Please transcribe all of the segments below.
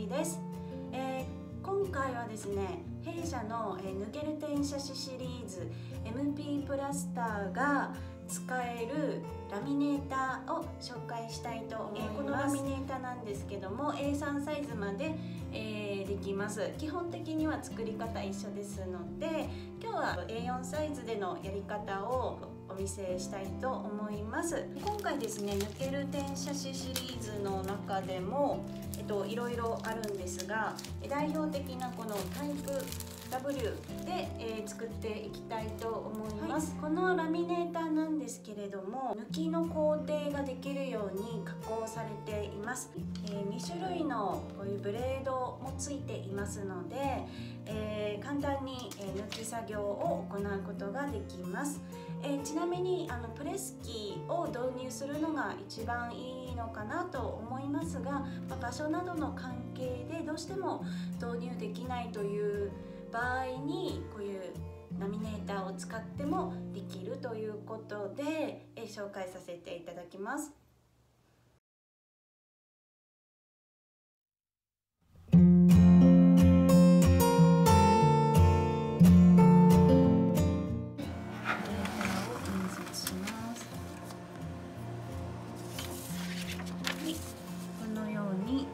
です。今回はですね、弊社の抜ける転写紙シリーズ MP プラスターが使えるラミネーターを紹介したいと思います。このラミネーターなんですけども A3 サイズまで、できます。基本的には作り方一緒ですので、今日は A4 サイズでのやり方をお見せしたいと思います。今回ですね、抜ける転写紙シリーズの中でもいろいろあるんですが、代表的なこのタイプ W で、作っていきたいと思います。このラミネーターなんですけれども、抜きの工程ができるように加工されています。2種類のこういうブレードもついていますので、簡単に抜き作業を行うことができます。ちなみにプレス機を導入するのが一番いいのかなと思いますが、場所などの関係でどうしても導入できないという場合にこういうラミネーターを使ってもできるということで、紹介させていただきます。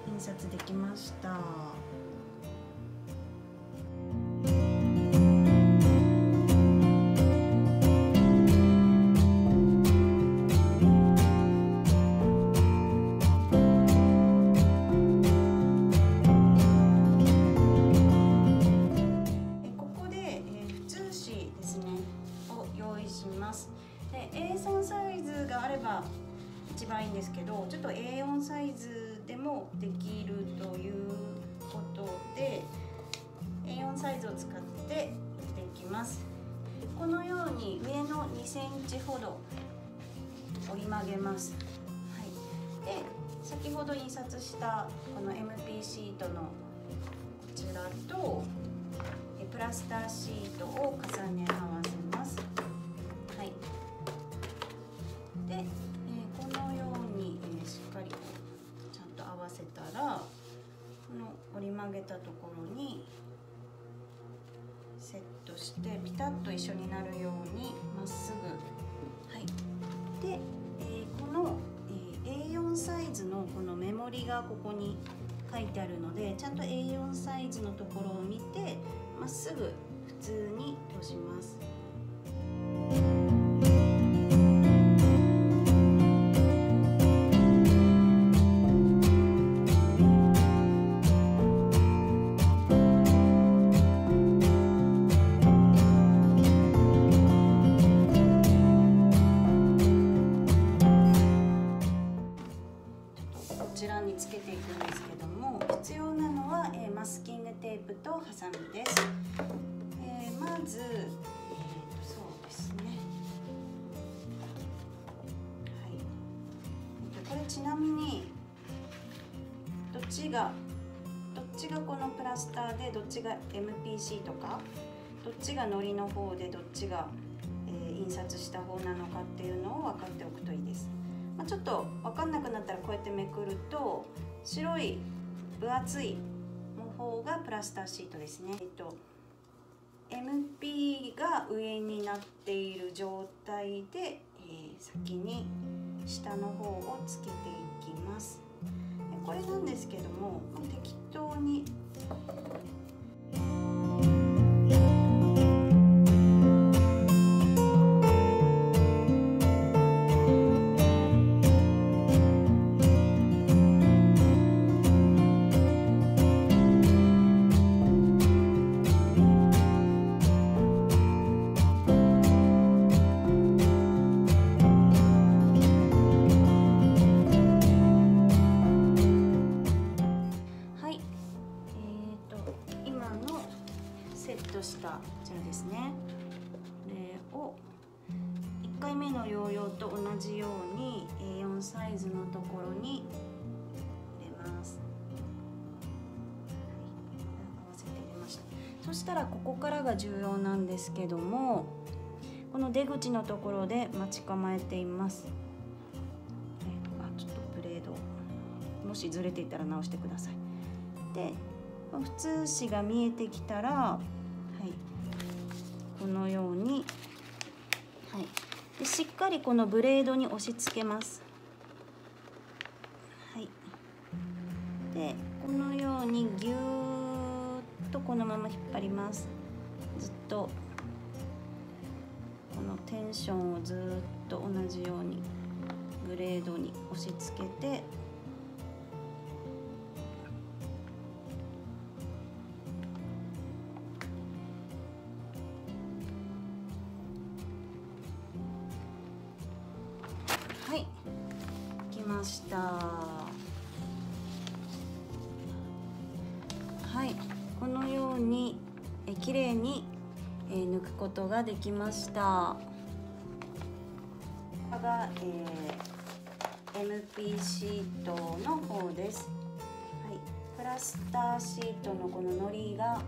印刷できました。ここで普通紙ですねを用意します。で A3 サイズがあれば一番いいんですけど、ちょっと A4 サイズでもできるということで A4 サイズを使ってできます。このように上の2センチほど折り曲げます。はい、で先ほど印刷したこの MP シートのこちらとプラスターシートを重ね合わせます。はい、でこのようにしっかりちゃんと合わせたら、この折り曲げたところにセットしてピタッと一緒になるようにまっすぐ。はい、で、この、A4 サイズのこのメモリがここに書いてあるので、ちゃんと A4 サイズのところを見てまっすぐ普通に閉じます。こちらにつけていくんですけども、必要なのは、マスキングテープとハサミです。まず、そうですね、はい、これちなみにどっちがこのプラスターでどっちが MP シートか、どっちがのりの方でどっちが、印刷した方なのかっていうのを分かっておくといいです。ちょっと分かんなくなったらこうやってめくると、白い分厚いの方がプラスターシートですね。MP が上になっている状態で、先に下の方をつけていきます。これなんですけども、適当にしたこちらですね。これを1回目のヨーヨーと同じように A4 サイズのところに入れます。合わせて入れました。そしたらここからが重要なんですけども、この出口のところで待ち構えています。ちょっとブレードもしずれていたら直してください。で普通紙が見えてきたら、はい、このように、はい、でしっかりこのブレードに押し付けます。はい、でこのようにぎゅーっとこのまま引っ張ります。ずっとこのテンションをずっと同じようにブレードに押し付けて、はい、きました。はい、このようにきれいに抜くことができました。これが、MP シートの方です。はい、プラスターシートのこの糊が、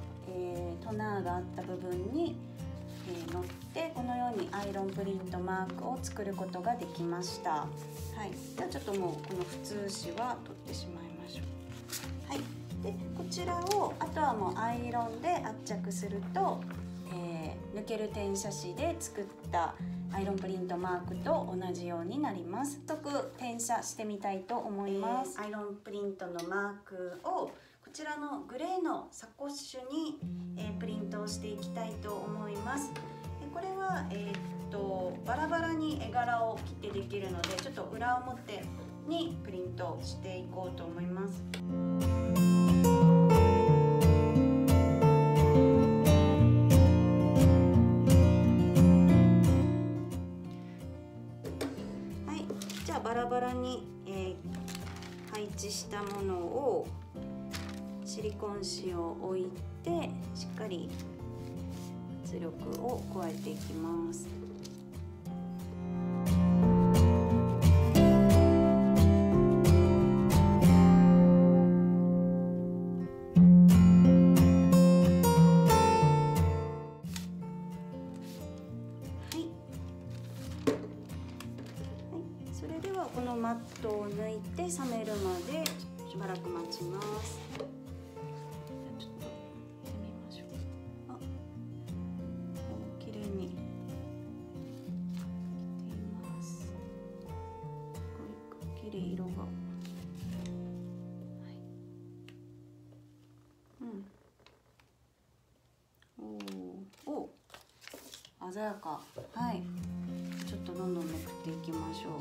トナーがあった部分に、乗ってこのようにアイロンプリントマークを作ることができました。はい、ではちょっともうこの普通紙は取ってしまいましょう。はい、でこちらをあとはもうアイロンで圧着すると、抜ける転写紙で作ったアイロンプリントマークと同じようになります。早速転写してみたいと思います。アイロンプリントのマークをこちらのグレーのサコッシュに、プリントをしていきたいと思います。これは、バラバラに絵柄を切ってできるので、ちょっと裏表にプリントしていこうと思います。バラバラに、配置したものをシリコン紙を置いてしっかり圧力を加えていきます。それではこのマットを抜いて冷めるまでしばらく待ちます。ちょっとやってみましょう。あ、綺麗にできています。すごい綺麗色が。はい。うん。お、鮮やか。はい。ちょっとどんどんめくっていきましょう。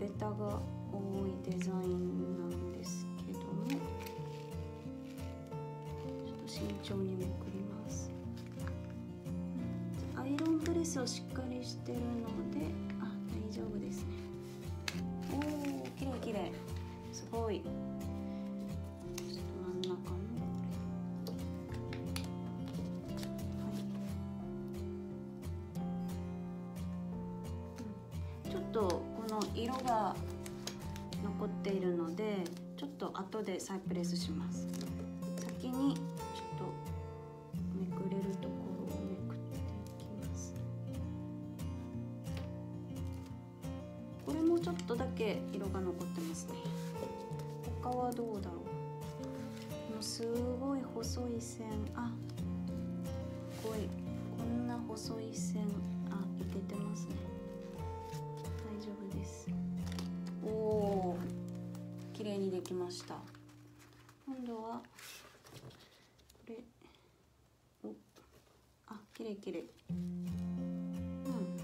ベタが多いデザインなんですけども、ちょっと慎重にめくります。アイロンプレスをしっかりしてるので、あ、大丈夫ですね。おお、綺麗綺麗、すごい。ちょっと真ん中の、はい、ちょっと色が残っているので、ちょっと後で再プレスします。先にちょっとめくれるところをめくっていきます。これもちょっとだけ色が残ってますね。他はどうだろう。もうすごい細い線、あ、こんな細い線、あ、いけてますね。大丈夫です。おお、綺麗にできました。今度はこれ、お、あ、綺麗綺麗。うん、大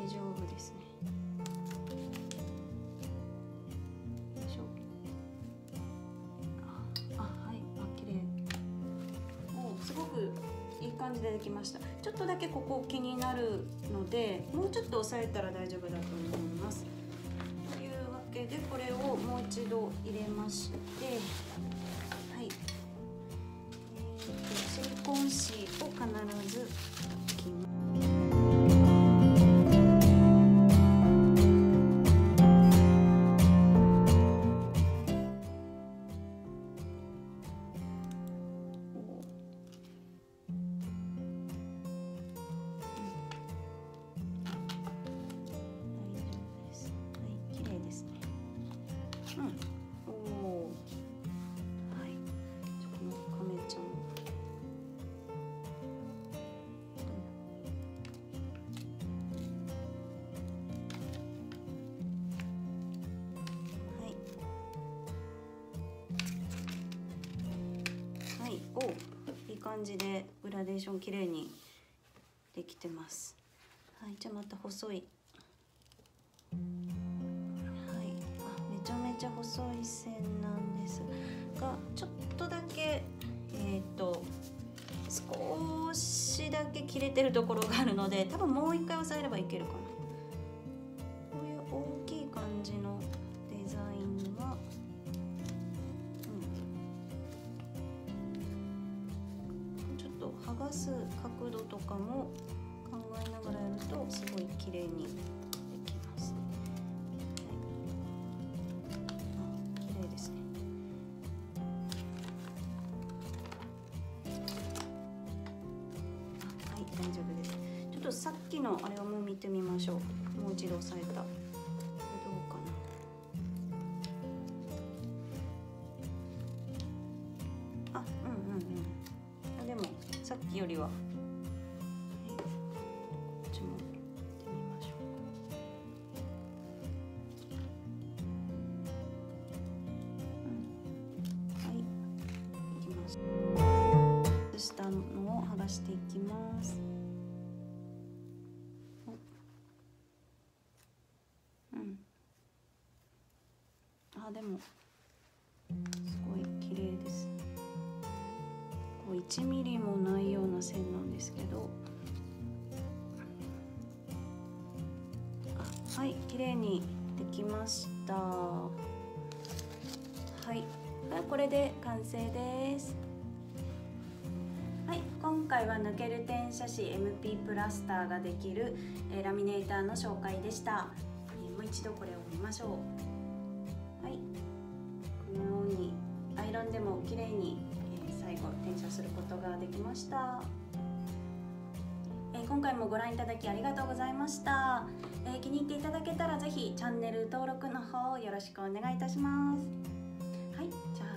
丈夫ですね。よいしょ。あ、はい、あ、綺麗。お、すごくいい感じでできました。ちょっとだけここ気になるので、もうちょっと押さえたら大丈夫だと思います。というわけでこれをもう一度入れまして、はい、シリコン紙を必ず置きます。おお、はい、ちょっとこの亀ちゃんお、いい感じでグラデーション綺麗にできてます。はい、じゃあまた細い、はい、めちゃめちゃ細い線なんですが、ちょっとだけ少しだけ切れてるところがあるので、多分もう一回押さえればいけるかな。こういう大きい感じのデザインは剥がす角度とかも考えながらやるとすごい綺麗にできますね。はい、綺麗ですね。はい、大丈夫です。ちょっとさっきのあれをもう見てみましょう。もう一度押さえた。どうかな。でもさっきよりは、はい、こっちもやってみましょう。はい、いきます。下のを剥がしていきます。でもすごい綺麗です。1ミリもないような線なんですけど、はい、綺麗にできました。はい、これで完成です。はい、今回は抜ける転写紙 MP プラスターができるラミネーターの紹介でした。もう一度これを見ましょう。はい、このようにアイロンでも綺麗に最後転写することができました。今回もご覧いただきありがとうございました。気に入っていただけたらぜひチャンネル登録の方よろしくお願いいたします。はい、じゃあ